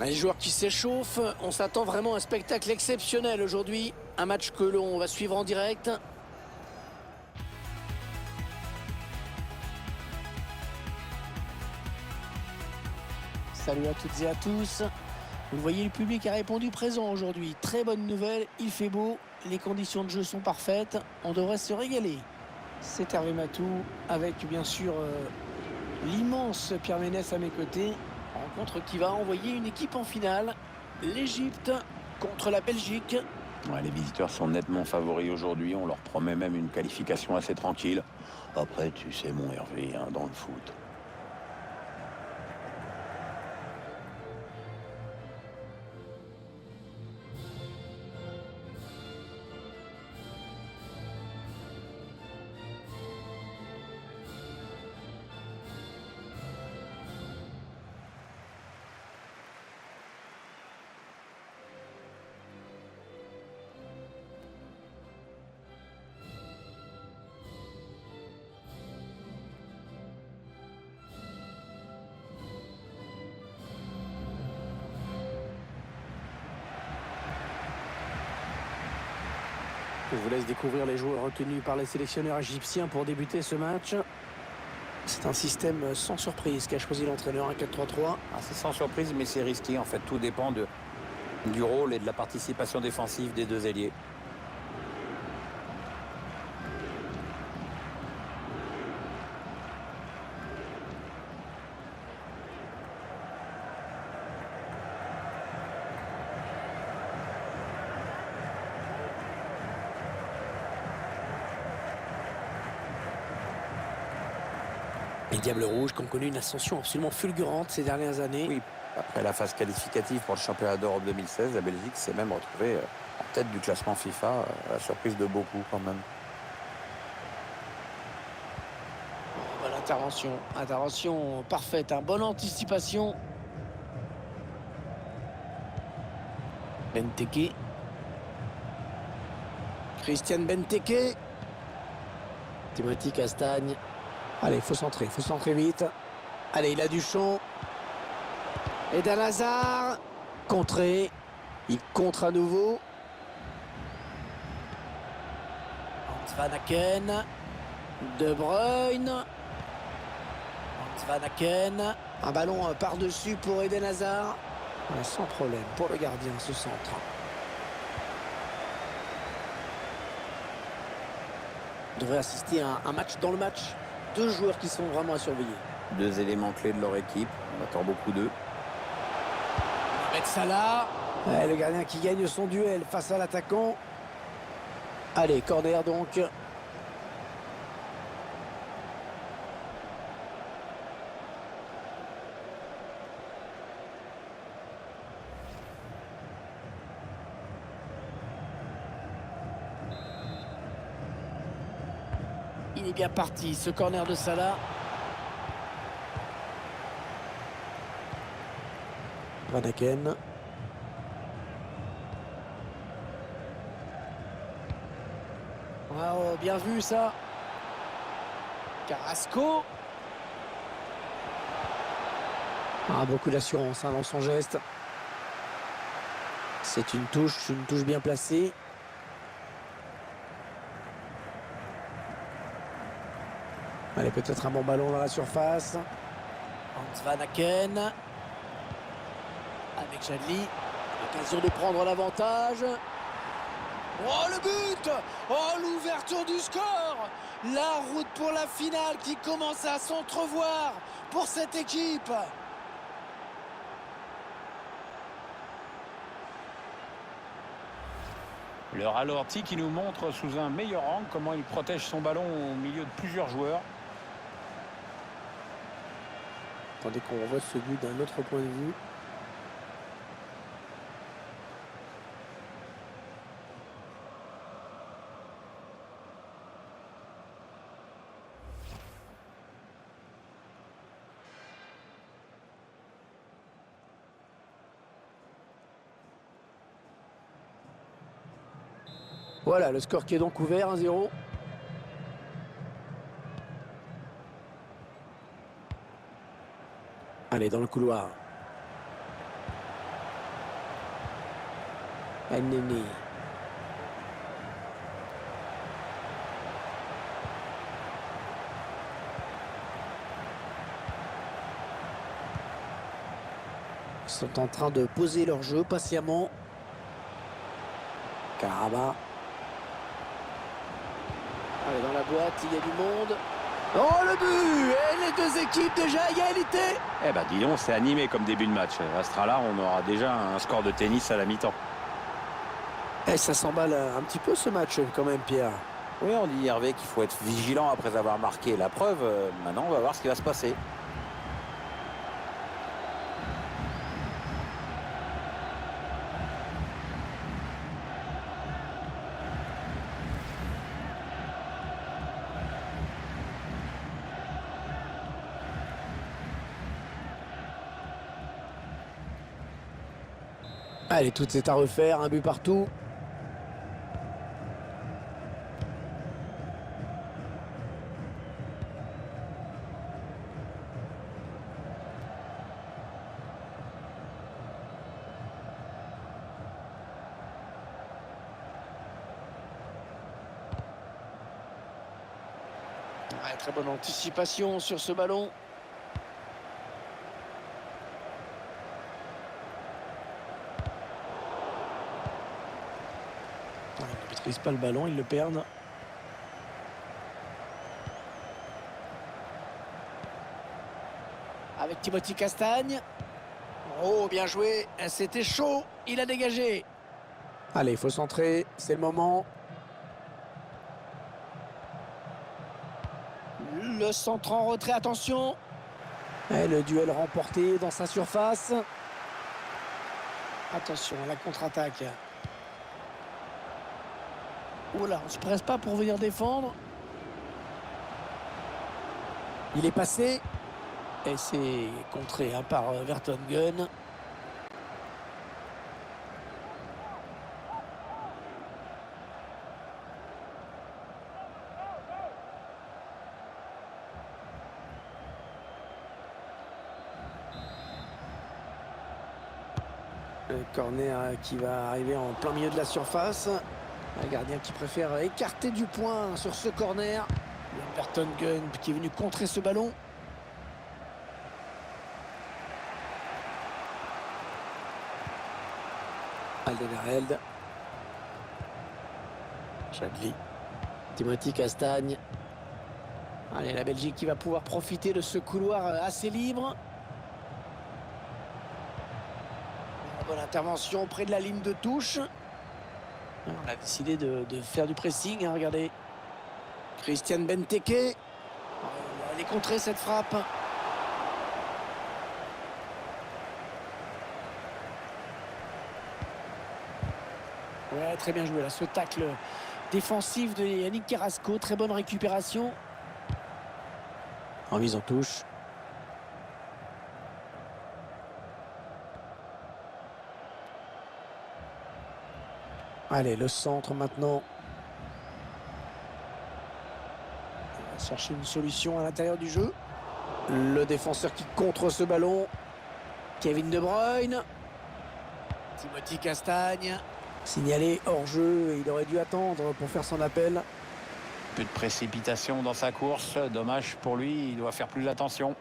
Les joueurs qui s'échauffent, on s'attend vraiment à un spectacle exceptionnel aujourd'hui. Un match que l'on va suivre en direct. Salut à toutes et à tous. Vous le voyez, le public a répondu présent aujourd'hui. Très bonne nouvelle, il fait beau, les conditions de jeu sont parfaites, on devrait se régaler. C'est Hervé Matou avec bien sûr l'immense Pierre Ménès à mes côtés. Rencontre qui va envoyer une équipe en finale. L'Égypte contre la Belgique. Ouais, les visiteurs sont nettement favoris aujourd'hui. On leur promet même une qualification assez tranquille. Après, tu sais, mon Hervé, hein, dans le foot. Je vous laisse découvrir les joueurs retenus par les sélectionneurs égyptiens pour débuter ce match. C'est un système sans surprise qu'a choisi l'entraîneur, un 4-3-3. C'est sans surprise, mais c'est risqué. En fait, tout dépend du rôle et de la participation défensive des deux ailiers. Les Diables Rouges qui ont connu une ascension absolument fulgurante ces dernières années. Oui, après la phase qualificative pour le championnat d'Europe 2016, la Belgique s'est même retrouvée en tête du classement FIFA, à la surprise de beaucoup quand même. Bonne intervention. Intervention parfaite, bonne anticipation. Benteke. Christian Benteke. Timothy Castagne. Allez, il faut centrer vite. Allez, il a du champ. Eden Hazard. Contré. Il contre à nouveau. Hans Van Aken. De Bruyne. Hans Van Aken. Un ballon par-dessus pour Eden Hazard. Sans problème pour le gardien, ce centre. On devrait assister à un match dans le match. Deux joueurs qui sont vraiment à surveiller. Deux éléments clés de leur équipe. On attend beaucoup d'eux. Mohamed Salah. Ouais, le gardien qui gagne son duel face à l'attaquant. Allez, corner donc. Il est bien parti, ce corner de Salah. Van Aken. Oh, bien vu ça. Carrasco. Beaucoup d'assurance dans son geste. C'est une touche bien placée. Allez, peut-être un bon ballon dans la surface. Hans Van Aken. Avec Chadli. L'occasion de prendre l'avantage. Oh, le but! Oh, l'ouverture du score! La route pour la finale qui commence à s'entrevoir pour cette équipe. Le ralenti qui nous montre sous un meilleur angle comment il protège son ballon au milieu de plusieurs joueurs. Attendez qu'on revoie ce but d'un autre point de vue. Voilà, le score qui est donc ouvert, 1-0. Allez, dans le couloir. Enneni. Ils sont en train de poser leur jeu patiemment. Karaba. Allez, dans la boîte, il y a du monde. Oh, le but! Et les deux équipes déjà à égalité. Eh ben dis donc, c'est animé comme début de match. À ce train-là, on aura déjà un score de tennis à la mi-temps. Et ça s'emballe un petit peu ce match quand même, Pierre. Oui, on dit Hervé qu'il faut être vigilant après avoir marqué. La preuve, maintenant, on va voir ce qui va se passer. Allez, tout est à refaire, un but partout. Ouais, très bonne anticipation sur ce ballon. Ils ne maîtrisent pas le ballon, ils le perdent. Avec Timothy Castagne. Oh, bien joué. C'était chaud. Il a dégagé. Allez, il faut centrer. C'est le moment. Le centre en retrait, attention. Et le duel remporté dans sa surface. Attention à la contre-attaque. Oula, on ne se presse pas pour venir défendre. Il est passé. Et c'est contré par Vertonghen. Le corner qui va arriver en plein milieu de la surface. Un gardien qui préfère écarter du point sur ce corner. Vertonghen qui est venu contrer ce ballon. Alderweireld. Chadli. Timothy Castagne. Allez, la Belgique qui va pouvoir profiter de ce couloir assez libre. Bonne intervention près de la ligne de touche. On a décidé de faire du pressing, hein, regardez. Christian Benteke. Elle est contrée cette frappe. Ouais, très bien joué là, ce tacle défensif de Yannick Carrasco. Très bonne récupération. En mise en touche. Allez, le centre maintenant. On va chercher une solution à l'intérieur du jeu. Le défenseur qui contre ce ballon. Kevin De Bruyne. Timothy Castagne. Signalé hors jeu. Il aurait dû attendre pour faire son appel. Peu de précipitation dans sa course. Dommage pour lui, il doit faire plus attention.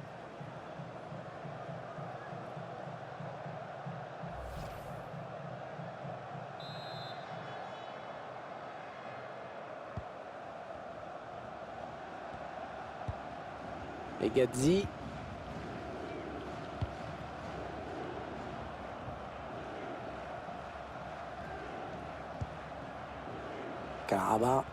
Et Gazzi. Karaba.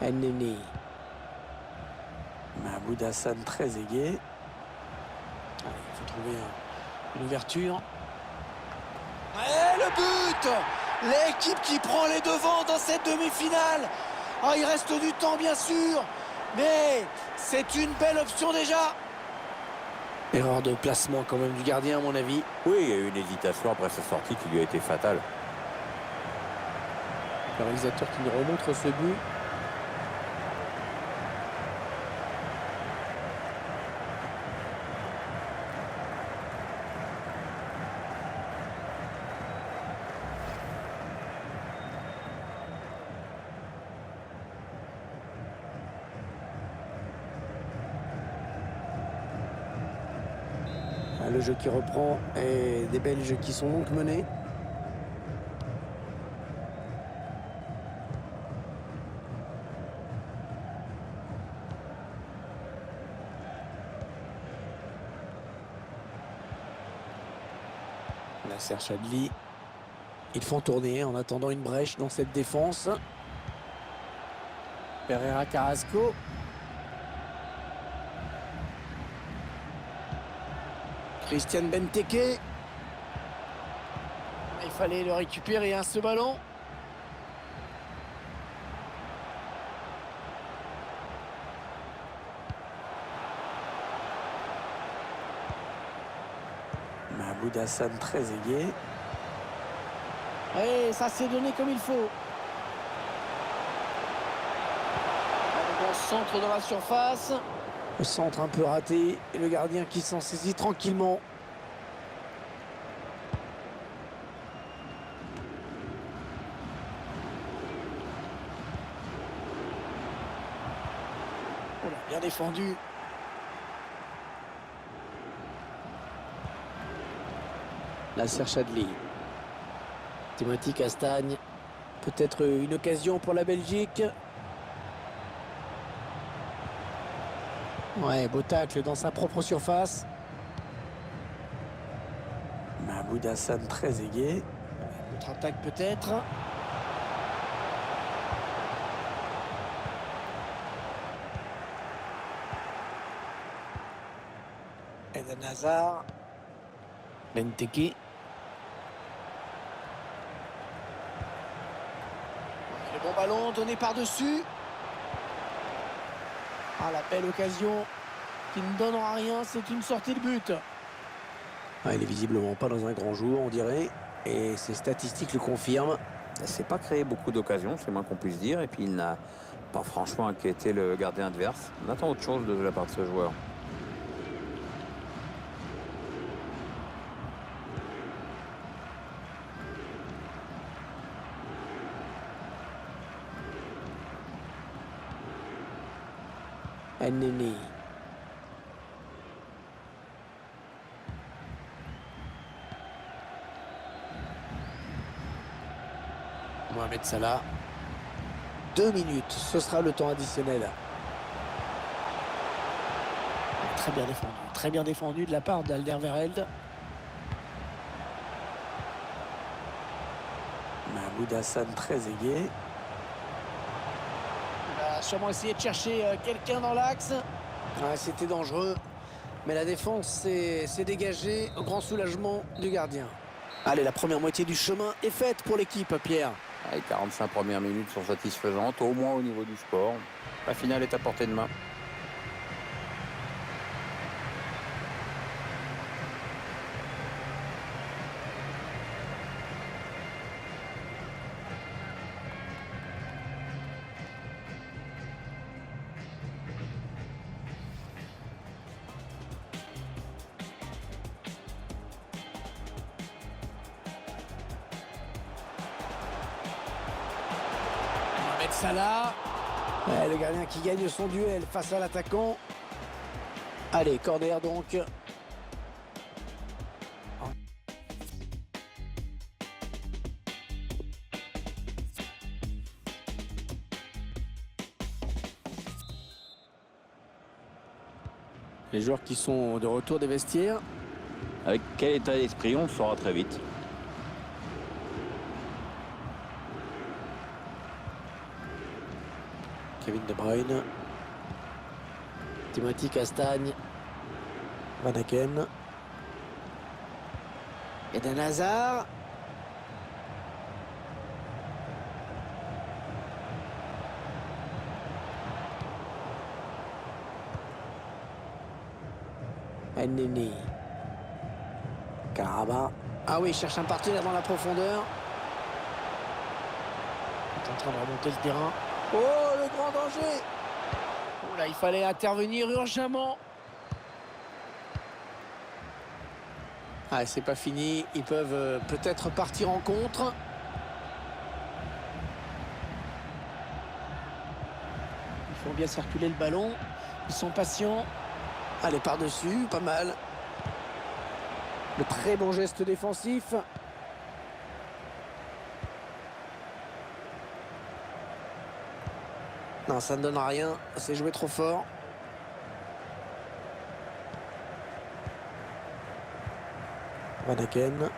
Enneni. Mahmoud Hassan très aigué. Allez, il faut trouver une ouverture. Et le but! L'équipe qui prend les devants dans cette demi-finale. Oh, il reste du temps bien sûr, mais c'est une belle option déjà. Erreur de placement quand même du gardien à mon avis. Oui, il y a eu une hésitation après sa sortie qui lui a été fatale. Le réalisateur qui nous remontre ce but. Le jeu qui reprend et des Belges qui sont donc menés. Nasser Chadli. Ils font tourner en attendant une brèche dans cette défense. Pereira Carrasco. Christian Benteke. Il fallait le récupérer, hein, ce ballon. Mahmoud Hassan très aigué. Et ça s'est donné comme il faut. Le bon centre dans la surface. Le centre un peu raté et le gardien qui s'en saisit tranquillement. Oh là, bien défendu. Nasser Chadli. Timothy Castagne. Peut-être une occasion pour la Belgique. Ouais, beau tacle dans sa propre surface. Mahmoud Hassan très aigué. Contre-attaque peut-être. Eden Hazard. Benteke. Le bon ballon donné par-dessus. Ah, la belle occasion qui ne donnera rien, c'est une sortie de but. Ah, il est visiblement pas dans un grand jour, on dirait. Et ses statistiques le confirment. Il s'est pas créé beaucoup d'occasions, c'est moins qu'on puisse dire. Et puis il n'a pas franchement inquiété le gardien adverse. On attend autre chose de la part de ce joueur. Enneni. Mohamed Salah. 2 minutes, ce sera le temps additionnel. Très bien défendu de la part d'Alderweireld. Mahmoud Hassan très aigué. Il a sûrement essayé de chercher quelqu'un dans l'axe. Ah, c'était dangereux. Mais la défense s'est dégagée au grand soulagement du gardien. Allez, la première moitié du chemin est faite pour l'équipe, Pierre. Les 45 premières minutes sont satisfaisantes, au moins au niveau du sport. La finale est à portée de main. Salah. Ouais, le gardien qui gagne son duel face à l'attaquant. Allez, corner donc. Les joueurs qui sont de retour des vestiaires. Avec quel état d'esprit, on le saura très vite. Kevin De Bruyne. Timothy Castagne. Van Aken. Eden Hazard. Enneni. Karaba. Ah oui, il cherche un partenaire dans la profondeur. Il est en train de remonter le terrain. Oh, le grand danger! Oh là, il fallait intervenir urgemment. Ah, c'est pas fini. Ils peuvent peut-être partir en contre. Ils font bien circuler le ballon. Ils sont patients. Allez, par-dessus, pas mal. Le très bon geste défensif. Non, ça ne donne rien. C'est joué trop fort. Van Aken.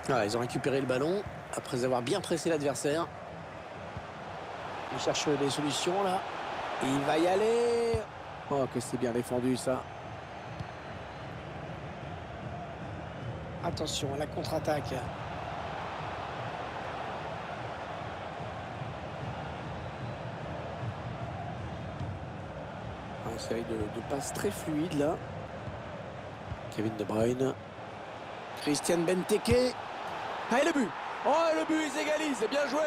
Ah, ils ont récupéré le ballon après avoir bien pressé l'adversaire. Il cherche des solutions là. Il va y aller. Oh, que c'est bien défendu ça. Attention à la contre-attaque. Une série de passes très fluides là. Kevin De Bruyne. Christian Benteke. Ah, et le but. Oh, le but, ils égalisent. C'est bien joué.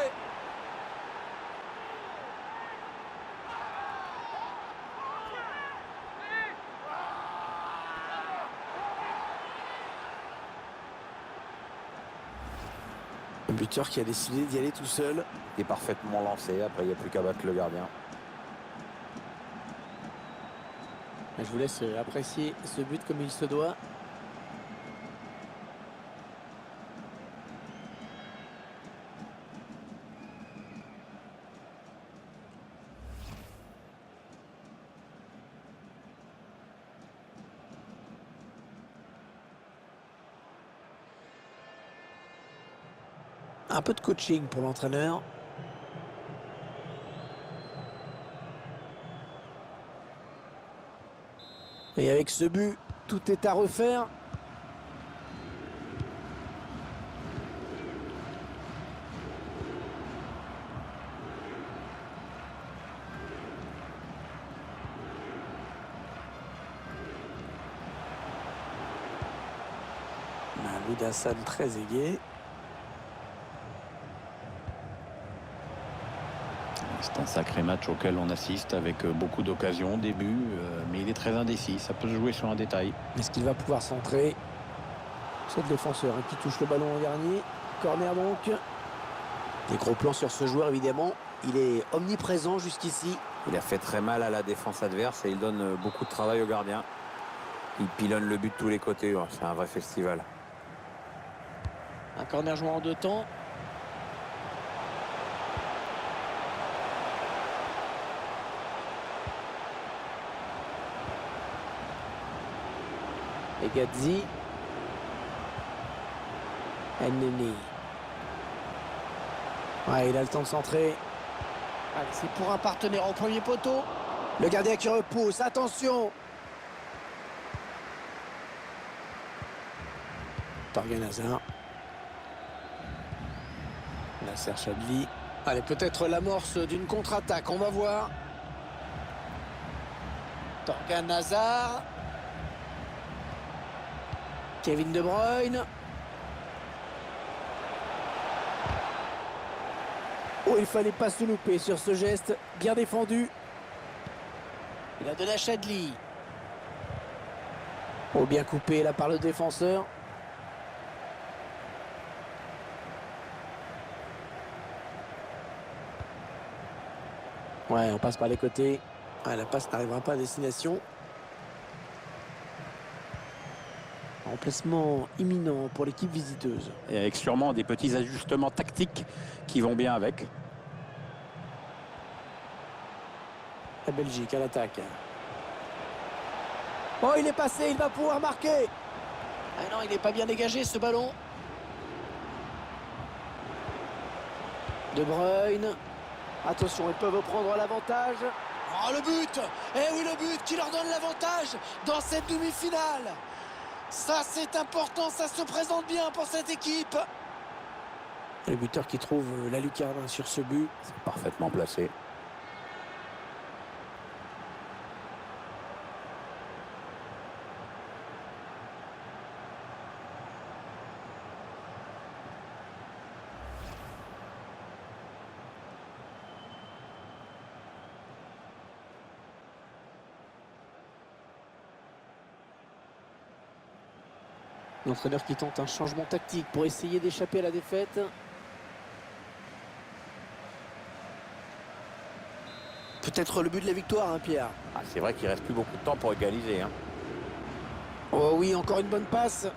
Un buteur qui a décidé d'y aller tout seul. Il est parfaitement lancé. Après, il n'y a plus qu'à battre le gardien. Je vous laisse apprécier ce but comme il se doit. Un peu de coaching pour l'entraîneur. Et avec ce but, tout est à refaire. Mahmoud Hassan très aigué. C'est un sacré match auquel on assiste avec beaucoup d'occasions au début, mais il est très indécis. Ça peut se jouer sur un détail. Est-ce qu'il va pouvoir centrer? C'est le défenseur qui touche le ballon en dernier. Corner donc. Des gros plans sur ce joueur évidemment. Il est omniprésent jusqu'ici. Il a fait très mal à la défense adverse et il donne beaucoup de travail au gardien. Il pilonne le but de tous les côtés. C'est un vrai festival. Un corner joué en deux temps. Et Gadzi. Enneni. Ouais, il a le temps de centrer. Allez, c'est pour un partenaire au premier poteau. Le gardien qui repousse. Attention. Torgan Hazard. Nasser Chadli. Allez, peut-être l'amorce d'une contre-attaque. On va voir. Torgan Hazard. Kevin De Bruyne. Oh, il fallait pas se louper sur ce geste. Bien défendu. Il a donné à Chadli. Oh, bien coupé là par le défenseur. Ouais, on passe par les côtés. Ah, la passe n'arrivera pas à destination. Remplacement imminent pour l'équipe visiteuse. Et avec sûrement des petits ajustements tactiques qui vont bien avec. La Belgique à l'attaque. Oh, il est passé, il va pouvoir marquer. Ah non, il n'est pas bien dégagé ce ballon. De Bruyne. Attention, ils peuvent prendre l'avantage. Oh, le but! Eh oui, le but qui leur donne l'avantage dans cette demi-finale. Ça, c'est important, ça se présente bien pour cette équipe. Le buteur qui trouve la lucarne sur ce but. C'est parfaitement placé. L'entraîneur qui tente un changement tactique pour essayer d'échapper à la défaite. Peut-être le but de la victoire, hein, Pierre. Ah, c'est vrai qu'il reste plus beaucoup de temps pour égaliser. Oh oui, encore une bonne passe.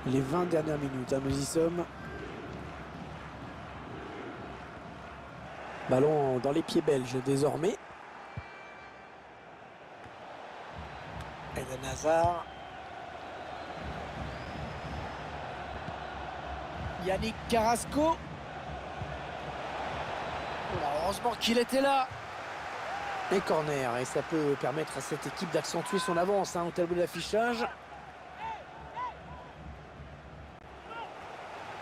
Les 20 dernières minutes, hein, nous y sommes. Ballon dans les pieds belges désormais. Eden Hazard. Yannick Carrasco. Oh là, heureusement qu'il était là. Et corner, et ça peut permettre à cette équipe d'accentuer son avance au tableau d'affichage.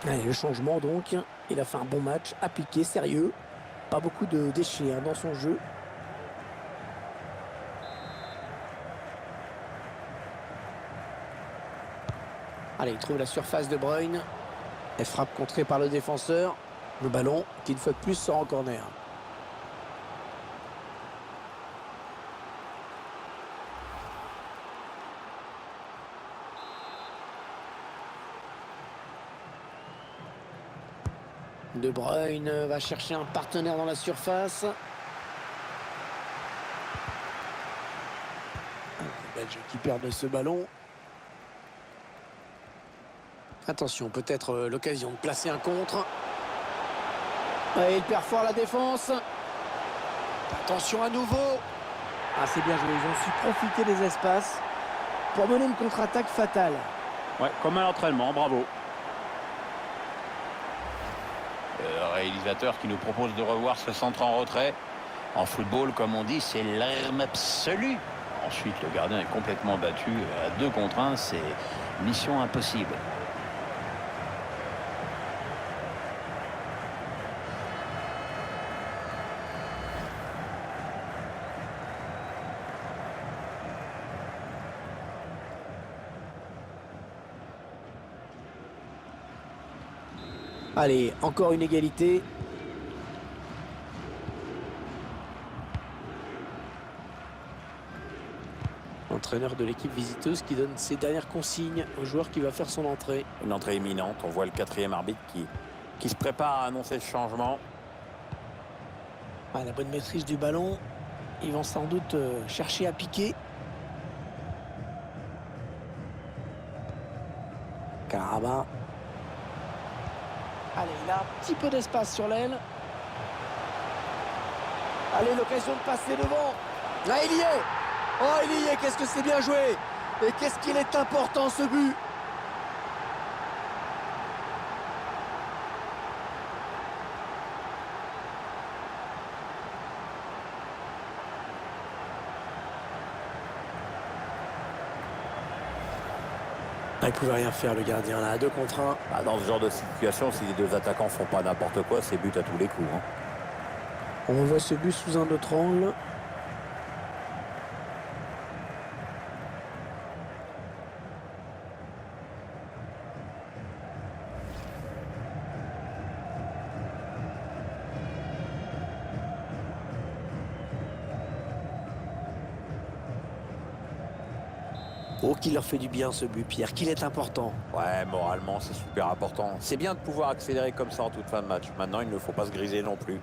Allez, le changement donc. Il a fait un bon match, appliqué, sérieux. Pas beaucoup de déchets dans son jeu. Allez, il trouve la surface de Bruyne. Elle frappe contrée par le défenseur. Le ballon qui, une fois de plus, sort en corner. De Bruyne va chercher un partenaire dans la surface. Les Belges qui perdent ce ballon. Attention, peut-être l'occasion de placer un contre. Et il perd fort la défense. Attention à nouveau. Ah, c'est bien joué. Ils ont su profiter des espaces pour mener une contre-attaque fatale. Ouais, comme à l'entraînement, bravo. Le réalisateur qui nous propose de revoir ce centre en retrait. En football, comme on dit, c'est l'arme absolue. Ensuite, le gardien est complètement battu à 2 contre 1. C'est mission impossible. Allez, encore une égalité. Entraîneur de l'équipe visiteuse qui donne ses dernières consignes au joueur qui va faire son entrée. Une entrée imminente. On voit le 4e arbitre qui se prépare à annoncer le changement. Ah, la bonne maîtrise du ballon. Ils vont sans doute chercher à piquer. Karaba. Allez, il a un petit peu d'espace sur l'aile. Allez, l'occasion de passer devant. Là, il y est. Oh, il y est. Qu'est-ce que c'est bien joué. Et qu'est-ce qu'il est important, ce but. Ah, il ne pouvait rien faire, le gardien, là, à 2 contre 1. Ah, dans ce genre de situation, si les deux attaquants font pas n'importe quoi, c'est but à tous les coups. Hein. On voit ce but sous un autre angle. Oh, qu'il leur fait du bien ce but, Pierre, qu'il est important. Ouais, moralement, c'est super important. C'est bien de pouvoir accélérer comme ça en toute fin de match. Maintenant, il ne faut pas se griser non plus.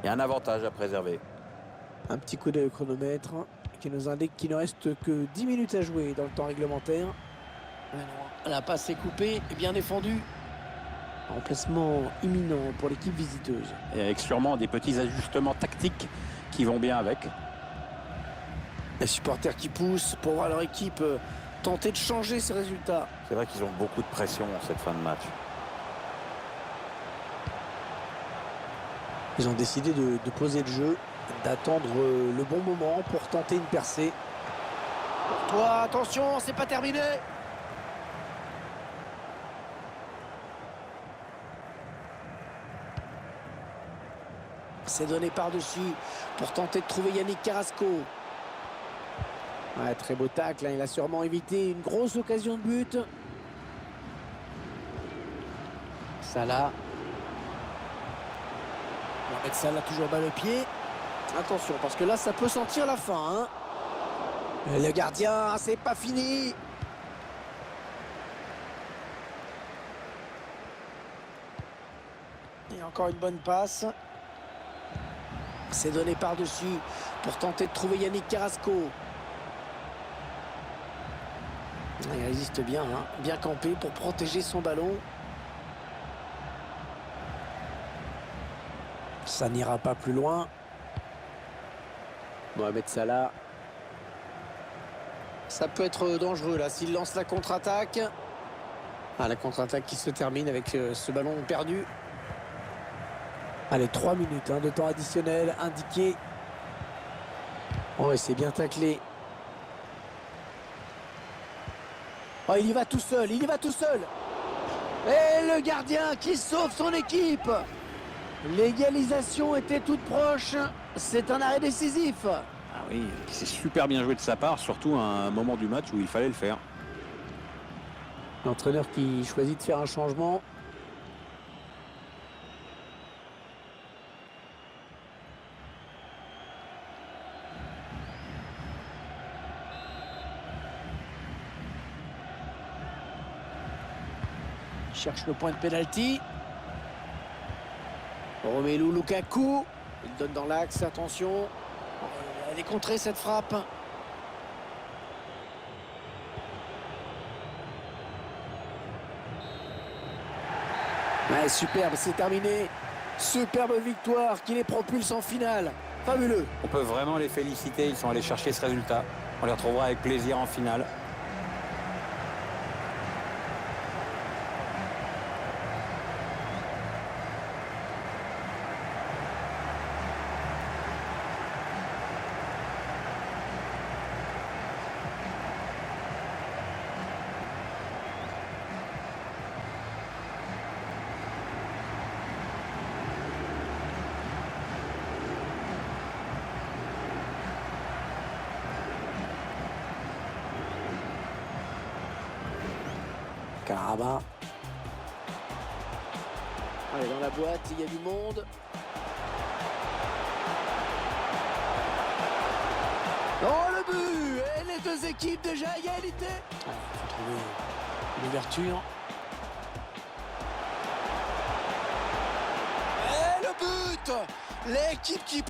Il y a un avantage à préserver. Un petit coup d'œil au chronomètre qui nous indique qu'il ne reste que 10 minutes à jouer dans le temps réglementaire. La passe est coupée et bien défendue. Remplacement imminent pour l'équipe visiteuse. Et avec sûrement des petits ajustements tactiques qui vont bien avec. Les supporters qui poussent pour voir leur équipe tenter de changer ses résultats. C'est vrai qu'ils ont beaucoup de pression en cette fin de match. Ils ont décidé de poser le jeu, d'attendre le bon moment pour tenter une percée. Pour toi, attention, c'est pas terminé. C'est donné par-dessus pour tenter de trouver Yannick Carrasco. Ouais, très beau tacle, hein. Il a sûrement évité une grosse occasion de but. Salah. Mohamed Salah toujours bas le pied. Attention, parce que là, ça peut sentir la fin. Hein. Et le gardien, c'est pas fini. Et encore une bonne passe. C'est donné par-dessus pour tenter de trouver Yannick Carrasco. Il résiste bien, hein, bien campé pour protéger son ballon. Ça n'ira pas plus loin. Mohamed Salah. Ça peut être dangereux là s'il lance la contre-attaque. Ah, la contre-attaque qui se termine avec ce ballon perdu. Allez, 3 minutes hein, de temps additionnel indiqué. Oh, et c'est bien taclé. Oh, il y va tout seul, il y va tout seul. Et le gardien qui sauve son équipe. L'égalisation était toute proche. C'est un arrêt décisif. Ah oui, c'est super bien joué de sa part, surtout à un moment du match où il fallait le faire. L'entraîneur qui choisit de faire un changement. Il cherche le point de pénalty. Romelu Lukaku. Il donne dans l'axe, attention. Elle est contrée cette frappe. Ouais, superbe, c'est terminé. Superbe victoire qui les propulse en finale. Fabuleux. On peut vraiment les féliciter, ils sont allés chercher ce résultat. On les retrouvera avec plaisir en finale. Karaba. Allez, dans la boîte, il y a du monde. Oh, le but! Et les deux équipes déjà à égalité. Il faut trouver une ouverture. Et le but! L'équipe qui...